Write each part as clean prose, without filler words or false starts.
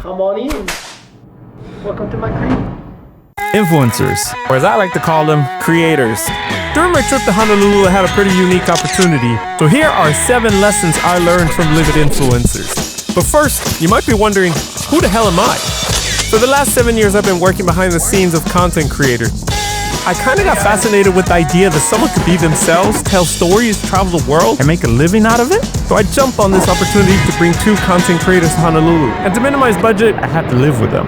Come on in. Welcome to my crib. Influencers, or as I like to call them, creators. During my trip to Honolulu, I had a pretty unique opportunity. So here are 7 lessons I learned from living influencers. But first, you might be wondering, who the hell am I? For the last 7 years, I've been working behind the scenes of content creators. I kind of got fascinated with the idea that someone could be themselves, tell stories, travel the world, and make a living out of it. So I jumped on this opportunity to bring 2 content creators to Honolulu. And to minimize budget, I had to live with them.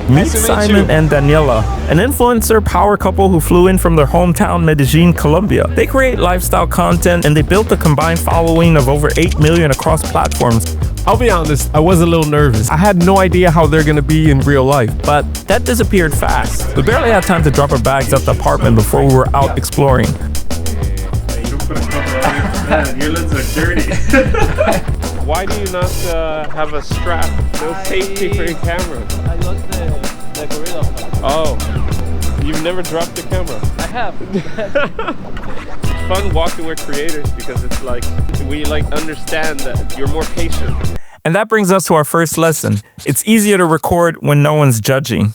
Meet Simon and Daniela, an influencer power couple who flew in from their hometown Medellin, Colombia. They create lifestyle content and they built a combined following of over 8 million across platforms. I'll be honest, I was a little nervous. I had no idea how they're gonna be in real life, but that disappeared fast. We barely had time to drop our bags at the apartment before we were out exploring. Your lips are dirty. Why do you not have a strap? No safety for your camera. I lost the gorilla. Oh, you've never dropped the camera? I have. It's fun walking with creators because it's like, we like understand that you're more patient. And that brings us to our first lesson. It's easier to record when no one's judging.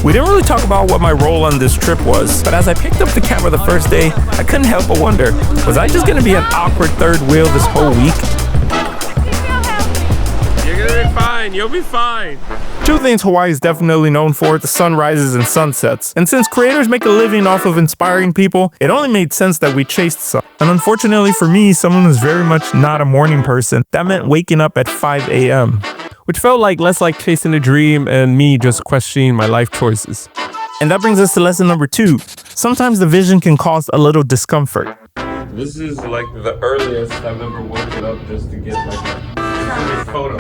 We didn't really talk about what my role on this trip was, but as I picked up the camera the first day, I couldn't help but wonder, was I just gonna be an awkward third wheel this whole week? You're gonna be fine, you'll be fine. 2 things Hawaii is definitely known for, the sunrises and sunsets. And since creators make a living off of inspiring people, it only made sense that we chased some. And unfortunately for me, someone who's very much not a morning person, that meant waking up at 5 a.m. which felt like less like chasing a dream and me just questioning my life choices. And that brings us to lesson number 2. Sometimes the vision can cause a little discomfort. This is like the earliest I've ever woken up just to get like a photo.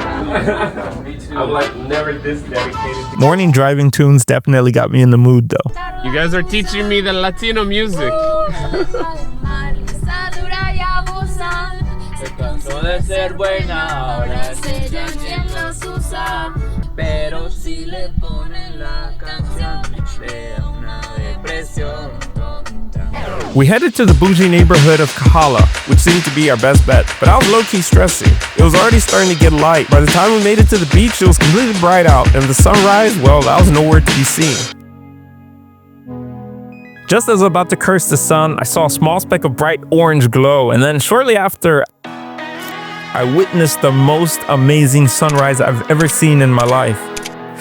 Me too. I'm like never this dedicated to Morning driving tunes definitely got me in the mood though. You guys are teaching me the Latino music. De ser buena, ahora es ella quien los usa. Pero si le ponen la canción, le da una depresión tonta. We headed to the bougie neighborhood of Kahala, which seemed to be our best bet, but I was low-key stressing. It was already starting to get light. By the time we made it to the beach, it was completely bright out, and the sunrise, well, that was nowhere to be seen. Just as I was about to curse the sun, I saw a small speck of bright orange glow, and then shortly after, I witnessed the most amazing sunrise I've ever seen in my life.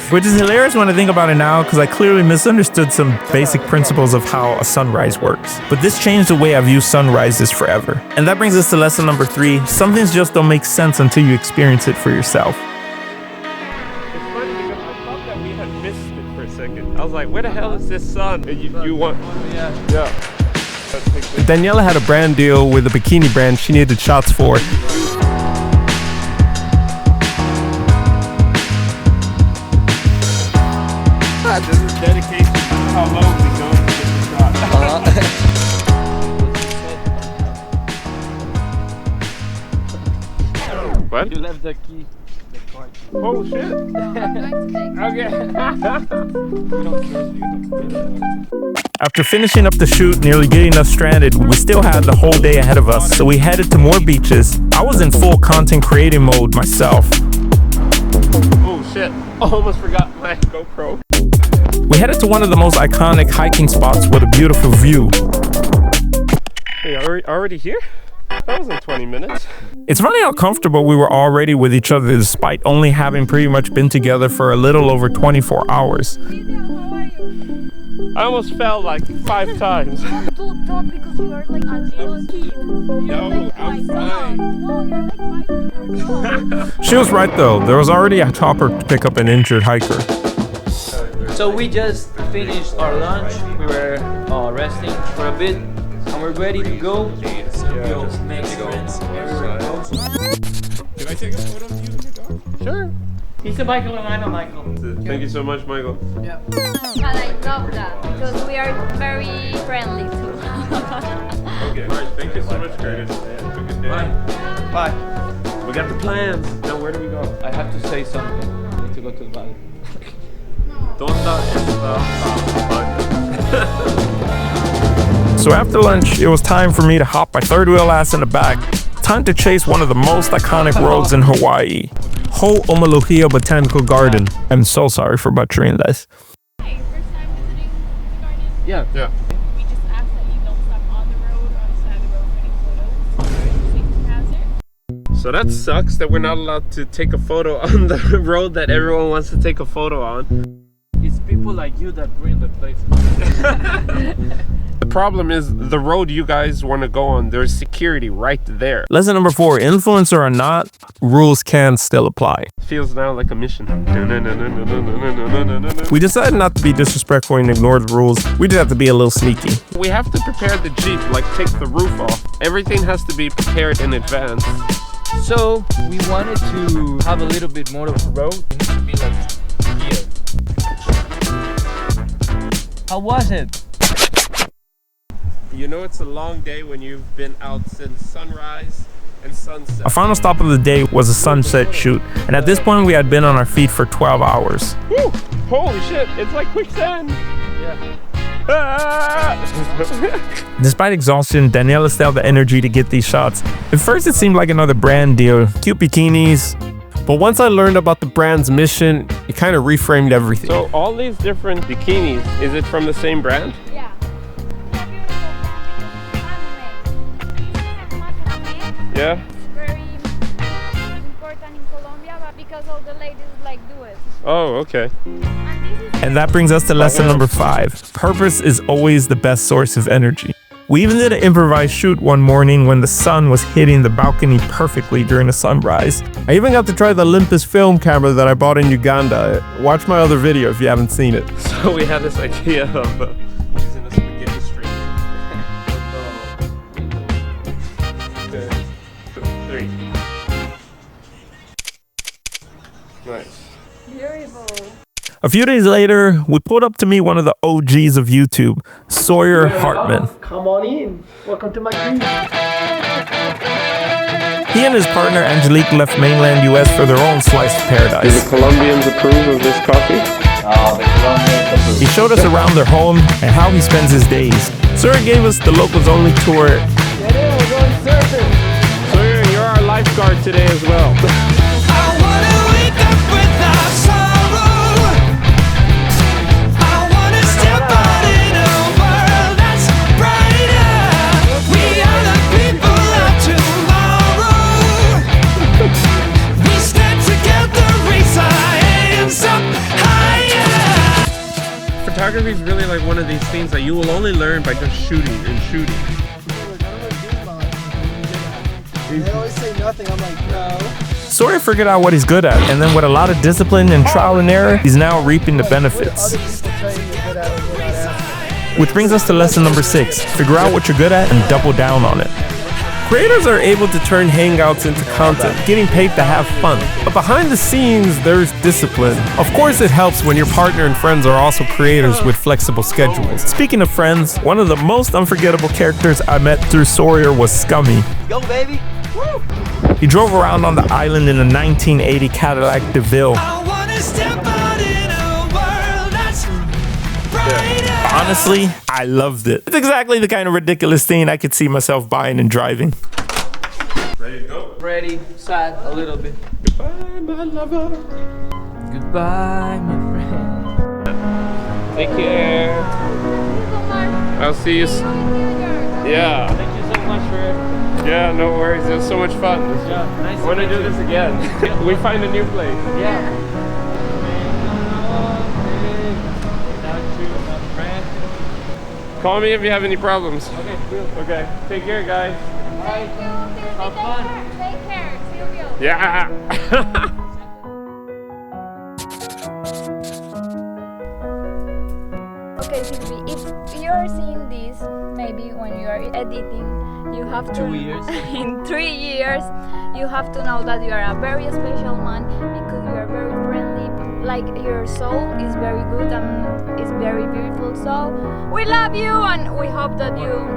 Which is hilarious when I think about it now, because I clearly misunderstood some basic principles of how a sunrise works. But this changed the way I view sunrises forever. And that brings us to lesson number 3. Some things just don't make sense until you experience it for yourself. It's funny because I thought that we had missed it for a second. I was like, where the hell is this sun? And you want... Yeah. Daniela had a brand deal with a bikini brand she needed shots for. This is dedication to how low we go to get the shot. What? You left the key. The car key. Oh shit. Okay. After finishing up the shoot, nearly getting us stranded, we still had the whole day ahead of us, so we headed to more beaches. I was in full content creating mode myself. Oh shit. Almost forgot my GoPro. We headed to one of the most iconic hiking spots with a beautiful view. Hey, already here? That wasn't 20 minutes. It's funny how comfortable we were already with each other despite only having pretty much been together for a little over 24 hours. I almost fell like 5 times. Don't talk because you are like a little kid. No, I'm fine. No, you're like 5 She was right though, there was already a chopper to pick up an injured hiker. So we just finished our lunch. We were resting for a bit, and we're ready to go. Go make friends. Can I take a photo of you in the dog? Sure. He's a Michael and I'm a Michael. Thank you so much, Michael. Yeah. But I love that because we are very friendly too. Okay. All right. Thank you so much, Curtis. Have a good day. Bye. We got the plans. Now where do we go? I have to say something. I need to go to the bathroom. So after lunch, it was time for me to hop my third wheel ass in the back Time to chase one of the most iconic roads in Hawaii, Ho'omalohi'a Botanical Garden. I'm so sorry for butchering this. Hey, first time visiting the garden? Yeah. We just ask that you don't stop on the road or on the side of the road for any photos. Safety hazard. So that sucks that we're not allowed to take a photo on the road that everyone wants to take a photo on. It's people like you that bring the places. The problem is the road you guys want to go on, there's security right there. Lesson number 4, influencer or not, rules can still apply. Feels now like a mission. We decided not to be disrespectful and ignore the rules. We just have to be a little sneaky. We have to prepare the Jeep, like take the roof off. Everything has to be prepared in advance. So we wanted to have a little bit more of a road. It needs to be like here. How was it? You know it's a long day when you've been out since sunrise and sunset. Our final stop of the day was a sunset shoot, and at this point we had been on our feet for 12 hours. Woo! Holy shit, it's like quicksand! Yeah. Ah! Despite exhaustion, Daniela still had the energy to get these shots. At first it seemed like another brand deal, cute bikinis. But once I learned about the brand's mission, it kind of reframed everything. So all these different bikinis, is it from the same brand? Yeah. Yeah? It's very important in Colombia because all the ladies like do it. Oh, okay. And that brings us to lesson number 5. Purpose is always the best source of energy. We even did an improvised shoot one morning when the sun was hitting the balcony perfectly during the sunrise. I even got to try the Olympus film camera that I bought in Uganda. Watch my other video if you haven't seen it. So we had this idea of using a spaghetti string. 3. Nice. Beautiful. A few days later, we pulled up to meet one of the OGs of YouTube, Sawyer Hartman. Come on in. Welcome to my group. He and his partner Angelique left mainland US for their own slice of Do paradise. the Colombians approve of this coffee? The Colombians approve. He showed us around their home and how he spends his days. Sawyer gave us the locals only tour. Get in, we're going surfing. Sawyer, you're our lifeguard today as well. Photography is really like one of these things that you will only learn by just shooting and shooting. They always say nothing. I'm like, no. Sawyer figured out what he's good at, and then with a lot of discipline and trial and error, he's now reaping the benefits. Other people tell you you're good at it, you're not asking. Which brings us to lesson number 6. Figure out what you're good at and double down on it. Creators are able to turn hangouts into content, getting paid to have fun. But behind the scenes, there's discipline. Of course, it helps when your partner and friends are also creators with flexible schedules. Speaking of friends, one of the most unforgettable characters I met through Sawyer was Scummy. Go, baby. Woo. He drove around on the island in a 1980 Cadillac DeVille. Honestly, I loved it. It's exactly the kind of ridiculous thing I could see myself buying and driving. Ready to go? Ready, sad, a little bit. Goodbye, my lover. Goodbye, my friend. Take care. I'll see you. Yeah. Thank you so much for Yeah, no worries. It was so much fun. nice I want to do this again. We find a new place. Yeah. Call me if you have any problems. Okay, cool. Okay. Take care, guys. Thank you. Have fun. Take care. Silvio. Yeah. Okay, Silvi, if you're seeing this, maybe when you are editing, you have to... 2 years. In 3 years, you have to know that you are a very special man because you are very friendly. Like, your soul is very good and is very beautiful. So, we love you and we hope that you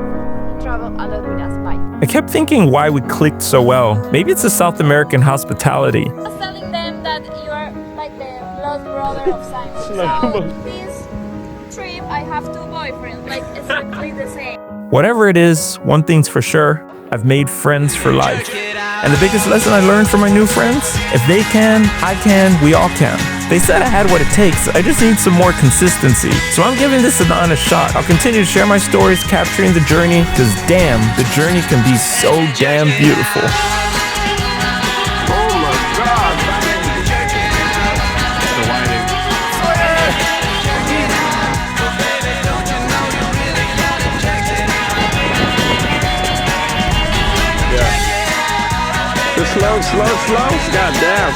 travel a lot with us. Bye. I kept thinking why we clicked so well. Maybe it's the South American hospitality. I was telling them that you are like the blood brother of Simon. So, this trip, I have 2 boyfriends, like exactly the same. Whatever it is, one thing's for sure, I've made friends for life. And the biggest lesson I learned from my new friends? If they can, I can, we all can. They said I had what it takes, I just need some more consistency. So I'm giving this an honest shot. I'll continue to share my stories, capturing the journey, because damn, the journey can be so damn beautiful. Oh my God! The lighting. Yeah. The slow. God damn.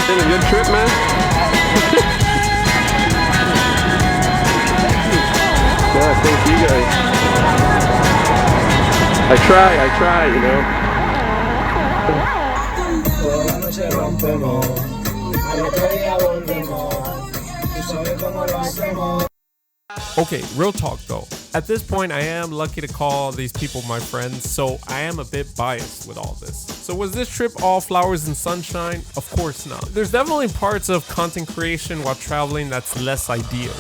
Been a good trip, man. Yeah, thank you guys. I try, you know. Okay, real talk though. At this point, I am lucky to call these people my friends, so I am a bit biased with all this. So was this trip all flowers and sunshine? Of course not. There's definitely parts of content creation while traveling that's less ideal.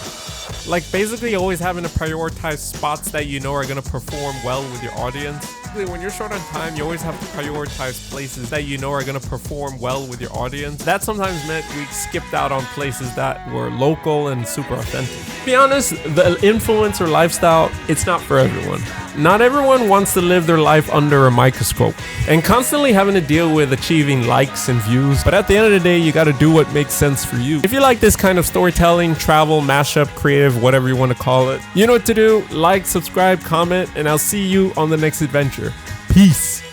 Like basically always having to prioritize spots that you know are gonna perform well with your audience. When you're short on time, you always have to prioritize places that you know are gonna perform well with your audience. That sometimes meant we skipped out on places that were local and super authentic. To be honest, the influencer lifestyle, it's not for everyone. Not everyone wants to live their life under a microscope and constantly having to deal with achieving likes and views. But at the end of the day, you gotta do what makes sense for you. If you like this kind of storytelling, travel, mashup, creative, whatever you want to call it, you know what to do. Like, subscribe, comment, and I'll see you on the next adventure. Peace.